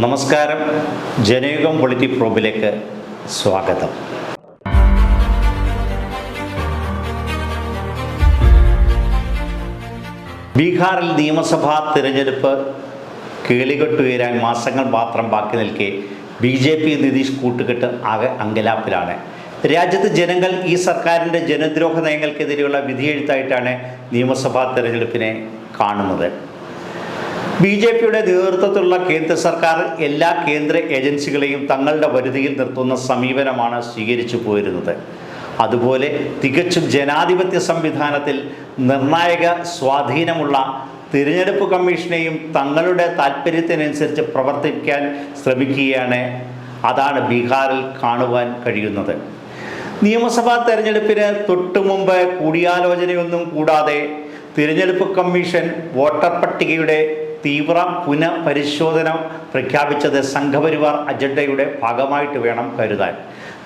നമസ്കാരം. ജനയുഗം പൊളിറ്റി പ്രോബിലേക്ക് സ്വാഗതം. ബീഹാറിൽ നിയമസഭാ തിരഞ്ഞെടുപ്പ് കേളികൊട്ടുയരാൻ മാസങ്ങൾ മാത്രം ബാക്കി നിൽക്കെ BJP നിതീഷ് കൂട്ടുകെട്ട് ആകെ അങ്കലാപ്പിലാണ്. രാജ്യത്ത് ജനങ്ങൾ ഈ സർക്കാരിൻ്റെ ജനദ്രോഹ നയങ്ങൾക്കെതിരെയുള്ള വിധിയെഴുത്തായിട്ടാണ് നിയമസഭാ തിരഞ്ഞെടുപ്പിനെ കാണുന്നത്. BJPയുടെ നേതൃത്വത്തിലുള്ള കേന്ദ്ര സർക്കാർ എല്ലാ കേന്ദ്ര ഏജൻസികളെയും തങ്ങളുടെ വരുതിയിൽ നിർത്തുന്ന സമീപനമാണ് സ്വീകരിച്ചു പോരുന്നത്. അതുപോലെ തികച്ചും ജനാധിപത്യ സംവിധാനത്തിൽ നിർണായക സ്വാധീനമുള്ള തിരഞ്ഞെടുപ്പ് കമ്മീഷനെയും തങ്ങളുടെ താൽപ്പര്യത്തിനനുസരിച്ച് പ്രവർത്തിക്കാൻ ശ്രമിക്കുകയാണ്. അതാണ് ബീഹാറിൽ കാണുവാൻ കഴിയുന്നത്. നിയമസഭാ തെരഞ്ഞെടുപ്പിന് തൊട്ടു മുമ്പ് കൂടിയാലോചനയൊന്നും കൂടാതെ തിരഞ്ഞെടുപ്പ് കമ്മീഷൻ വോട്ടർ പട്ടികയുടെ തീവ്ര പുനഃപരിശോധന പ്രഖ്യാപിച്ചത് സംഘപരിവാർ അജണ്ടയുടെ ഭാഗമായിട്ട് വേണം കരുതാൻ.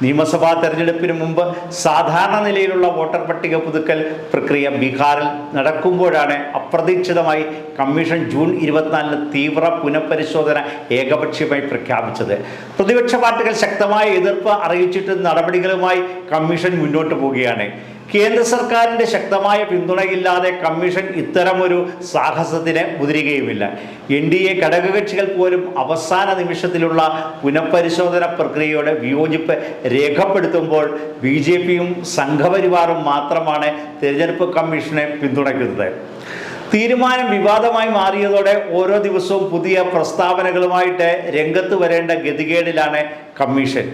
നിയമസഭാ തെരഞ്ഞെടുപ്പിന് മുമ്പ് സാധാരണ നിലയിലുള്ള വോട്ടർ പട്ടിക പുതുക്കൽ പ്രക്രിയ ബീഹാറിൽ നടക്കുമ്പോഴാണ് അപ്രതീക്ഷിതമായി കമ്മീഷൻ ജൂൺ 24 തീവ്ര പുനഃപരിശോധന ഏകപക്ഷീയമായി പ്രഖ്യാപിച്ചത്. പ്രതിപക്ഷ പാർട്ടികൾ ശക്തമായ എതിർപ്പ് അറിയിച്ചിട്ട് നടപടികളുമായി കമ്മീഷൻ മുന്നോട്ട് പോവുകയാണ്. കേന്ദ്ര സർക്കാരിൻ്റെ ശക്തമായ പിന്തുണയില്ലാതെ കമ്മീഷൻ ഇത്തരമൊരു സാഹസത്തിന് മുതിരുകയുമില്ല. NDA ഘടകകക്ഷികൾ പോലും അവസാന നിമിഷത്തിലുള്ള പുനഃപരിശോധന പ്രക്രിയയോടെ വിയോജിപ്പ് രേഖപ്പെടുത്തുമ്പോൾ BJPയും സംഘപരിവാറും മാത്രമാണ് തിരഞ്ഞെടുപ്പ് കമ്മീഷനെ പിന്തുണയ്ക്കുന്നത്. തീരുമാനം വിവാദമായി മാറിയതോടെ ഓരോ ദിവസവും പുതിയ പ്രസ്താവനകളുമായിട്ട് രംഗത്ത് വരേണ്ട ഗതികേടിലാണ് കമ്മീഷൻ.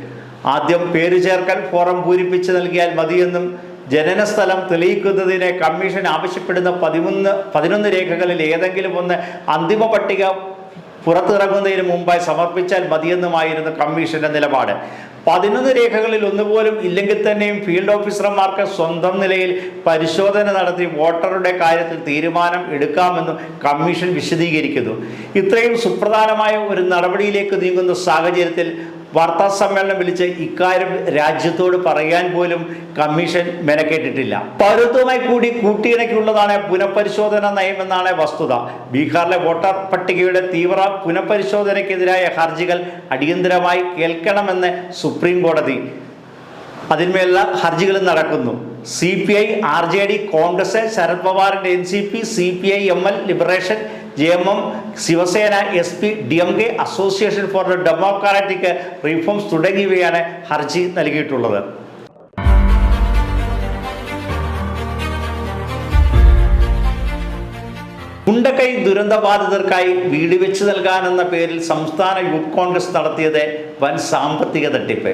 ആദ്യം പേര് ചേർക്കൽ ഫോറം പൂരിപ്പിച്ച് നൽകിയാൽ മതിയെന്നും ജനനസ്ഥലം തെളിയിക്കുന്നതിന് കമ്മീഷൻ ആവശ്യപ്പെടുന്ന 11 രേഖകളിൽ ഏതെങ്കിലും ഒന്ന് അന്തിമ പട്ടിക പുറത്തിറങ്ങുന്നതിന് മുമ്പായി സമർപ്പിച്ചാൽ മതിയെന്നുമായിരുന്നു കമ്മീഷന്റെ നിലപാട്. 11 രേഖകളിൽ ഒന്നുപോലും ഇല്ലെങ്കിൽ തന്നെയും ഫീൽഡ് ഓഫീസർമാർക്ക് സ്വന്തം നിലയിൽ പരിശോധന നടത്തി വോട്ടറുടെ കാര്യത്തിൽ തീരുമാനം എടുക്കാമെന്നും കമ്മീഷൻ വിശദീകരിക്കുന്നു. ഇത്രയും സുപ്രധാനമായ ഒരു നടപടിയിലേക്ക് നീങ്ങുന്ന സാഹചര്യത്തിൽ വാർത്താ സമ്മേളനം വിളിച്ച് ഇക്കാര്യം രാജ്യത്തോട് പറയാൻ പോലും കമ്മീഷൻ മെനക്കെട്ടിട്ടില്ല. പൗരത്വമായി കൂടി കൂട്ടിയിണക്കിയുള്ളതാണ് പുനഃപരിശോധന നയമെന്നാണ് വസ്തുത. ബീഹാറിലെ വോട്ടർ പട്ടികയുടെ തീവ്ര പുനഃപരിശോധനയ്ക്കെതിരായ ഹർജികൾ അടിയന്തരമായി കേൾക്കണമെന്ന് സുപ്രീം കോടതി. അതിന്മേലുള്ള ഹർജികൾ നടക്കുന്നു. CPI, RJD, കോൺഗ്രസ്, ശരത് പവാറിന്റെ NCP, CPI, ML, liberation, JMM, Shivsena, SP, DMK, association for the democratic reforms തുടങ്ങിയവയാണ് ഹർജി നൽകിയിട്ടുള്ളത്. മുണ്ടക്കൈ ദുരന്തബാധിതർക്കായി വീട് വെച്ച് നൽകാനെന്ന പേരിൽ സംസ്ഥാന യൂത്ത് കോൺഗ്രസ് നടത്തിയത് വൻ സാമ്പത്തിക തട്ടിപ്പ്.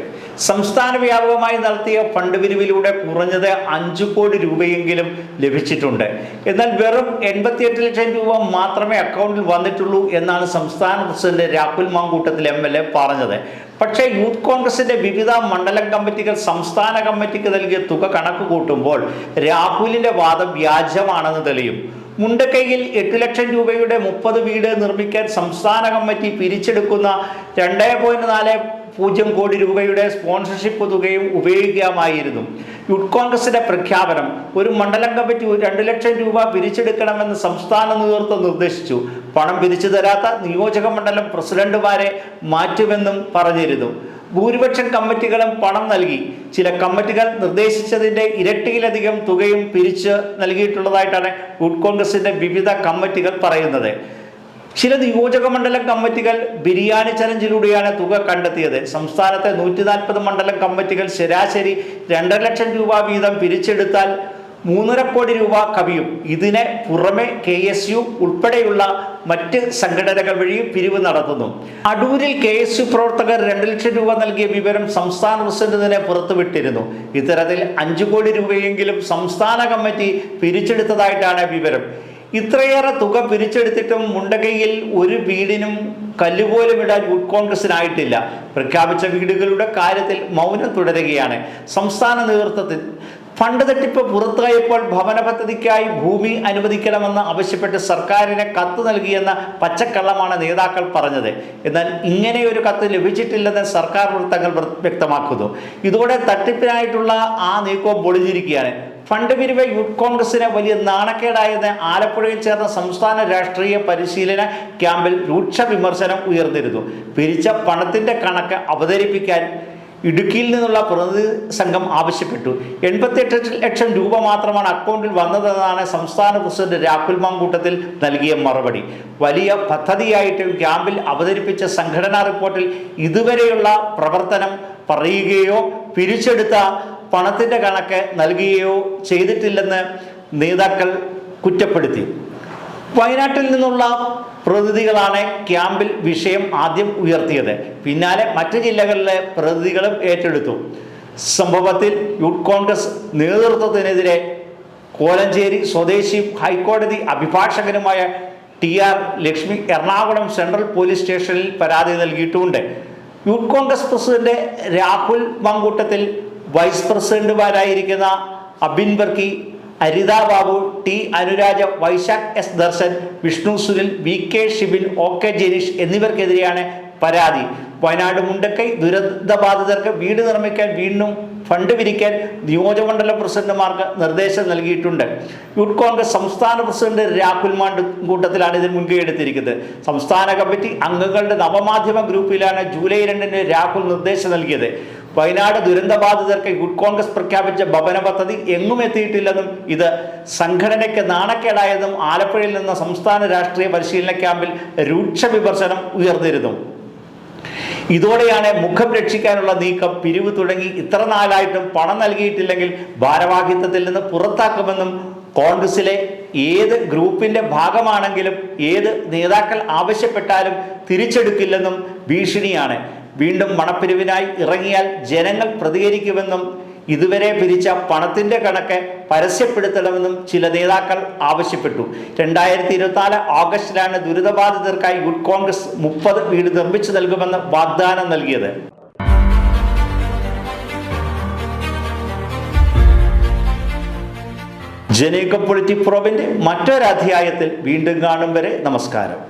സംസ്ഥാന വ്യാപകമായി നടത്തിയ ഫണ്ട് പിരിവിലൂടെ കുറഞ്ഞത് 5 കോടി രൂപയെങ്കിലും ലഭിച്ചിട്ടുണ്ട്. എന്നാൽ വെറും 88 ലക്ഷം രൂപ മാത്രമേ അക്കൗണ്ടിൽ വന്നിട്ടുള്ളൂ എന്നാണ് സംസ്ഥാന പ്രസിഡന്റ് രാഹുൽ മാങ്കൂട്ടത്തിൽ MLA പറഞ്ഞത്. പക്ഷേ യൂത്ത് കോൺഗ്രസിന്റെ വിവിധ മണ്ഡലം കമ്മിറ്റികൾ സംസ്ഥാന കമ്മിറ്റിക്ക് നൽകിയ തുക കണക്ക് കൂട്ടുമ്പോൾ രാഹുലിന്റെ വാദം വ്യാജമാണെന്ന് തെളിയും. മുണ്ടക്കൈയിൽ 8 ലക്ഷം രൂപയുടെ 30 വീട് നിർമ്മിക്കാൻ സംസ്ഥാന കമ്മിറ്റി പിരിച്ചെടുക്കുന്ന 2.40 കോടി രൂപയുടെ സ്പോൺസർഷിപ്പ് തുകയും ഉപയോഗിക്കാമായിരുന്നു. യൂത്ത് കോൺഗ്രസിന്റെ പ്രഖ്യാപനം ഒരു മണ്ഡലം കമ്മിറ്റി 2 ലക്ഷം രൂപ പിരിച്ചെടുക്കണമെന്ന് സംസ്ഥാന നേതൃത്വം നിർദ്ദേശിച്ചു. പണം പിരിച്ചു തരാത്ത നിയോജക മണ്ഡലം പ്രസിഡന്റുമാരെ മാറ്റുമെന്നും പറഞ്ഞിരുന്നു. ഭൂരിപക്ഷം കമ്മിറ്റികളും പണം നൽകി. ചില കമ്മിറ്റികൾ നിർദ്ദേശിച്ചതിൻ്റെ ഇരട്ടിയിലധികം തുകയും പിരിച്ച് നൽകിയിട്ടുള്ളതായിട്ടാണ് യൂത്ത് കോൺഗ്രസിന്റെ വിവിധ കമ്മിറ്റികൾ പറയുന്നത്. ചില നിയോജക മണ്ഡലം കമ്മിറ്റികൾ ബിരിയാണി ചലഞ്ചിലൂടെയാണ് തുക കണ്ടെത്തിയത്. സംസ്ഥാനത്തെ 140 മണ്ഡലം കമ്മിറ്റികൾ ശരാശരി 2.5 ലക്ഷം രൂപ വീതം പിരിച്ചെടുത്താൽ 3.5 കോടി രൂപ കവിയും. ഇതിന് പുറമെ KSU ഉൾപ്പെടെയുള്ള മറ്റ് സംഘടനകൾ വഴിയും പിരിവ് നടത്തുന്നു. അടൂരിൽ KSU പ്രവർത്തകർ 2 ലക്ഷം രൂപ നൽകിയ വിവരം സംസ്ഥാന പ്രസിഡന്റിനെ പുറത്തുവിട്ടിരുന്നു. ഇത്തരത്തിൽ 5 കോടി രൂപയെങ്കിലും സംസ്ഥാന കമ്മിറ്റി പിരിച്ചെടുത്തതായിട്ടാണ് വിവരം. ഇത്രയേറെ തുക പിരിച്ചെടുത്തിട്ടും മുണ്ടക്കൈയിൽ ഒരു വീടിനും കല്ലുപോലും ഇടാൻ യൂത്ത് കോൺഗ്രസിനായിട്ടില്ല. പ്രഖ്യാപിച്ച വീടുകളുടെ കാര്യത്തിൽ മൗനം തുടരുകയാണ്. സംസ്ഥാന നേതൃത്വത്തിൽ ഫണ്ട് തട്ടിപ്പ് പുറത്തായപ്പോൾ ഭവന പദ്ധതിക്കായി ഭൂമി അനുവദിക്കണമെന്ന് ആവശ്യപ്പെട്ട് സർക്കാരിന് കത്ത് നൽകിയെന്ന പച്ചക്കള്ളമാണ് നേതാക്കൾ പറഞ്ഞത്. എന്നാൽ ഇങ്ങനെയൊരു കത്ത് ലഭിച്ചിട്ടില്ലെന്ന് സർക്കാർ വൃത്തങ്ങൾ വ്യക്തമാക്കുന്നു. ഇതോടെ തട്ടിപ്പിനായിട്ടുള്ള ആ നീക്കവും പൊളിഞ്ഞിരിക്കുകയാണ്. ഫണ്ട് പിരിവ് യൂത്ത് കോൺഗ്രസിന് വലിയ നാണക്കേടായെന്ന് ആലപ്പുഴയിൽ ചേർന്ന സംസ്ഥാന രാഷ്ട്രീയ പരിശീലന ക്യാമ്പിൽ രൂക്ഷ വിമർശനം ഉയർന്നിരുന്നു. പിരിച്ച പണത്തിന്റെ കണക്ക് അവതരിപ്പിക്കാൻ ഇടുക്കിയിൽ നിന്നുള്ള പ്രതിനിധി സംഘം ആവശ്യപ്പെട്ടു. 88 ലക്ഷം രൂപ മാത്രമാണ് അക്കൗണ്ടിൽ വന്നതെന്നാണ് സംസ്ഥാന പ്രസിഡന്റ് രാഹുൽ മാങ്കൂട്ടത്തിൽ നൽകിയ മറുപടി. വലിയ പദ്ധതിയായിട്ട് ക്യാമ്പിൽ അവതരിപ്പിച്ച സംഘടനാ റിപ്പോർട്ടിൽ ഇതുവരെയുള്ള പ്രവർത്തനം പറയുകയോ പിരിച്ചെടുത്ത പണത്തിൻ്റെ കണക്ക് നൽകുകയോ ചെയ്തിട്ടില്ലെന്ന് നേതാക്കൾ കുറ്റപ്പെടുത്തി. വയനാട്ടിൽ നിന്നുള്ള പ്രതിനിധികളാണ് ക്യാമ്പിൽ വിഷയം ആദ്യം ഉയർത്തിയത്. പിന്നാലെ മറ്റു ജില്ലകളിലെ പ്രതിനിധികളും ഏറ്റെടുത്തു. സംഭവത്തിൽ യൂത്ത് കോൺഗ്രസ് നേതൃത്വത്തിനെതിരെ കോലഞ്ചേരി സ്വദേശി ഹൈക്കോടതി അഭിഭാഷകനുമായ TR Lakshmi Ernakulam central police സ്റ്റേഷനിൽ പരാതി നൽകിയിട്ടുമുണ്ട്. Youth Congress president Rahul Mamkootathil, vice പ്രസിഡന്റുമാരായിരിക്കുന്ന Abin Varkey, Aritha Babu, T Anuraja, Vaishakh S Darshan, Vishnu Sunil, VK Shibin, OK Janeesh എന്നിവർക്കെതിരെയാണ് പരാതി. വയനാട് മുണ്ടക്കൈ ദുരന്തബാധിതർക്ക് വീട് നിർമ്മിക്കാൻ വീണ്ടും ഫണ്ട് പിരിക്കാൻ നിയോജകമണ്ഡല പ്രസിഡന്റുമാർക്ക് നിർദ്ദേശം നൽകിയിട്ടുണ്ട്. യൂത്ത് കോൺഗ്രസ് സംസ്ഥാന പ്രസിഡന്റ് രാഹുൽ മാങ്കൂട്ടത്തിലാണ് ഇതിന് മുൻകൈ എടുത്തിരിക്കുന്നത്. സംസ്ഥാന കമ്മിറ്റി അംഗങ്ങളുടെ നവമാധ്യമ ഗ്രൂപ്പിലാണ് ജൂലൈ 2-ന് രാഹുൽ നിർദ്ദേശം നൽകിയത്. വയനാട് ദുരന്തബാധിതർക്ക് യൂത്ത് കോൺഗ്രസ് പ്രഖ്യാപിച്ച ഭവന പദ്ധതി എങ്ങും എത്തിയിട്ടില്ലെന്നും ഇത് സംഘടനയ്ക്ക് നാണക്കേടായെന്നും ആലപ്പുഴയിൽ നിന്ന് സംസ്ഥാന രാഷ്ട്രീയ പരിശീലന ക്യാമ്പിൽ രൂക്ഷ വിമർശനം ഉയർന്നിരുന്നു. ഇതോടെയാണ് മുഖം രക്ഷിക്കാനുള്ള നീക്കം. പിരിവ് തുടങ്ങി ഇത്ര നാളായിട്ടും പണം നൽകിയിട്ടില്ലെങ്കിൽ ഭാരവാഹിത്വത്തിൽ നിന്ന് പുറത്താക്കുമെന്നും കോൺഗ്രസിലെ ഏത് ഗ്രൂപ്പിന്റെ ഭാഗമാണെങ്കിലും ഏത് നേതാക്കൾ ആവശ്യപ്പെട്ടാലും തിരിച്ചെടുക്കില്ലെന്നും ഭീഷണിയാണ്. വീണ്ടും പണപ്പിരിവിനായി ഇറങ്ങിയാൽ ജനങ്ങൾ പ്രതികരിക്കുമെന്നും ഇതുവരെ പിരിച്ച പണത്തിന്റെ കണക്ക് പരസ്യപ്പെടുത്തണമെന്നും ചില നേതാക്കൾ ആവശ്യപ്പെട്ടു. 2024 ഓഗസ്റ്റിലാണ് ദുരിതബാധിതർക്കായി യൂത്ത് കോൺഗ്രസ് 30 വീട് നിർമ്മിച്ചു നൽകുമെന്ന് വാഗ്ദാനം നൽകിയത്. ജനേകം പൊളിറ്റിക് പ്രോബിന്റെ മറ്റൊരധ്യായത്തിൽ വീണ്ടും കാണും വരെ നമസ്കാരം.